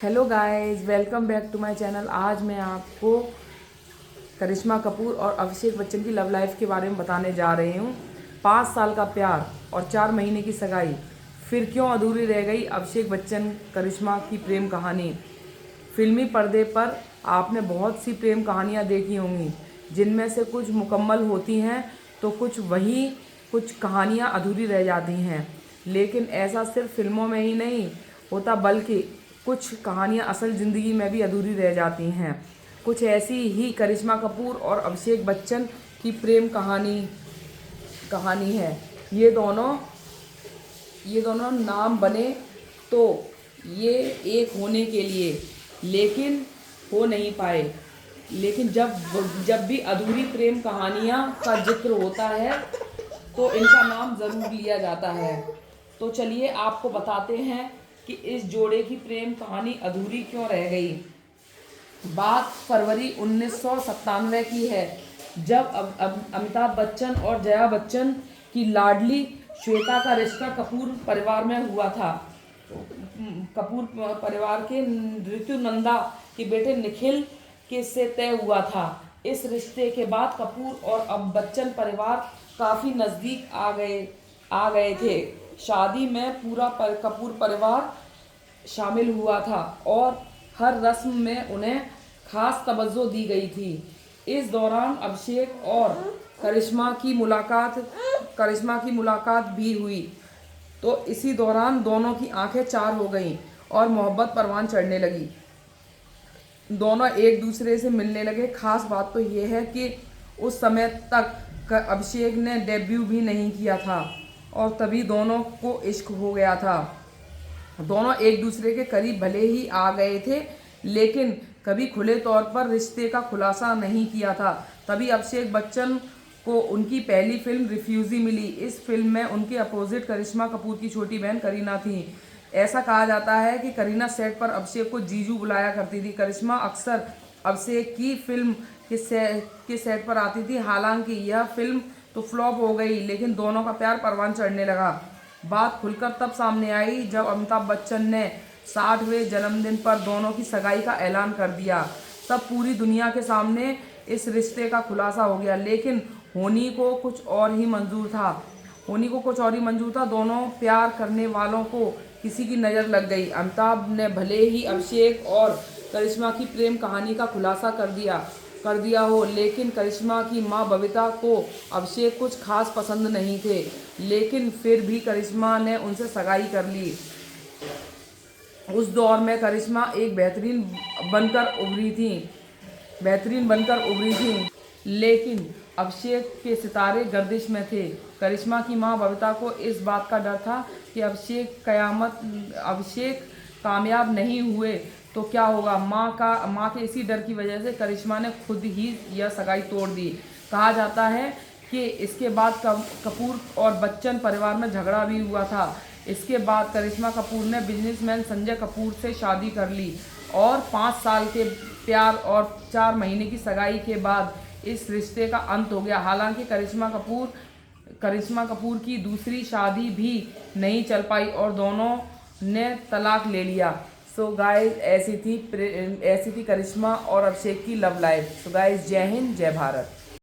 Hello guys, welcome back to my channel. आज मैं आपको करिश्मा कपूर और अभिषेक बच्चन की लव लाइफ के बारे में बताने जा रही हूँ। 5 साल का प्यार और 4 महीने की सगाई, फिर क्यों अधूरी रह गई अभिषेक बच्चन करिश्मा की प्रेम कहानी। फिल्मी पर्दे पर आपने बहुत सी प्रेम कहानियाँ देखी होंगी, जिनमें से कुछ मुकम्मल होती हैं तो कुछ कहानियाँ अधूरी रह जाती हैं। लेकिन ऐसा सिर्फ फिल्मों में ही नहीं होता, बल्कि कुछ कहानियाँ असल ज़िंदगी में भी अधूरी रह जाती हैं। कुछ ऐसी ही करिश्मा कपूर और अभिषेक बच्चन की प्रेम कहानी है। ये दोनों नाम बने तो ये एक होने के लिए, लेकिन हो नहीं पाए। लेकिन जब भी अधूरी प्रेम कहानियाँ का जिक्र होता है तो इनका नाम ज़रूर लिया जाता है। तो चलिए आपको बताते हैं कि इस जोड़े की प्रेम कहानी अधूरी क्यों रह गई। बात फरवरी 1997 की है, जब अमिताभ बच्चन और जया बच्चन की लाडली श्वेता का रिश्ता कपूर परिवार में हुआ था। कपूर परिवार के ऋतु नंदा के बेटे निखिल के से तय हुआ था। इस रिश्ते के बाद कपूर और अब बच्चन परिवार काफ़ी नज़दीक आ गए थे। शादी में पूरा कपूर परिवार शामिल हुआ था और हर रस्म में उन्हें खास तवज्जो दी गई थी। इस दौरान अभिषेक और करिश्मा की मुलाकात भी हुई, तो इसी दौरान दोनों की आंखें चार हो गईं और मोहब्बत परवान चढ़ने लगी। दोनों एक दूसरे से मिलने लगे। खास बात तो यह है कि उस समय तक अभिषेक ने डेब्यू भी नहीं किया था और तभी दोनों को इश्क हो गया था। दोनों एक दूसरे के करीब भले ही आ गए थे, लेकिन कभी खुले तौर पर रिश्ते का खुलासा नहीं किया था। तभी अभिषेक बच्चन को उनकी पहली फिल्म रिफ्यूजी मिली। इस फिल्म में उनके अपोजिट करिश्मा कपूर की छोटी बहन करीना थी। ऐसा कहा जाता है कि करीना सेट पर अभिषेक को जीजू बुलाया करती थी। करिश्मा अक्सर अभिषेक की फिल्म के सेट पर आती थी। हालांकि यह फिल्म तो फ्लॉप हो गई, लेकिन दोनों का प्यार परवान चढ़ने लगा। बात खुलकर तब सामने आई जब अमिताभ बच्चन ने 60वें जन्मदिन पर दोनों की सगाई का ऐलान कर दिया। तब पूरी दुनिया के सामने इस रिश्ते का खुलासा हो गया। लेकिन होनी को कुछ और ही मंजूर था। दोनों प्यार करने वालों को किसी की नज़र लग गई। अमिताभ ने भले ही अभिषेक और करिश्मा की प्रेम कहानी का खुलासा कर दिया हो, लेकिन करिश्मा की मां बबीता को अभिषेक कुछ खास पसंद नहीं थे। लेकिन फिर भी करिश्मा ने उनसे सगाई कर ली। उस दौर में करिश्मा एक बेहतरीन बनकर उभरी थी, लेकिन अभिषेक के सितारे गर्दिश में थे। करिश्मा की मां बबीता को इस बात का डर था कि अभिषेक कामयाब नहीं हुए तो क्या होगा। माँ के इसी डर की वजह से करिश्मा ने खुद ही यह सगाई तोड़ दी। कहा जाता है कि इसके बाद कपूर और बच्चन परिवार में झगड़ा भी हुआ था। इसके बाद करिश्मा कपूर ने बिजनेसमैन संजय कपूर से शादी कर ली और 5 साल के प्यार और 4 महीने की सगाई के बाद इस रिश्ते का अंत हो गया। हालांकि करिश्मा कपूर की दूसरी शादी भी नहीं चल पाई और दोनों ने तलाक ले लिया। सो गाइस, ऐसी थी करिश्मा और अभिषेक की लव लाइफ। सो गाइस, जय हिंद, जय भारत।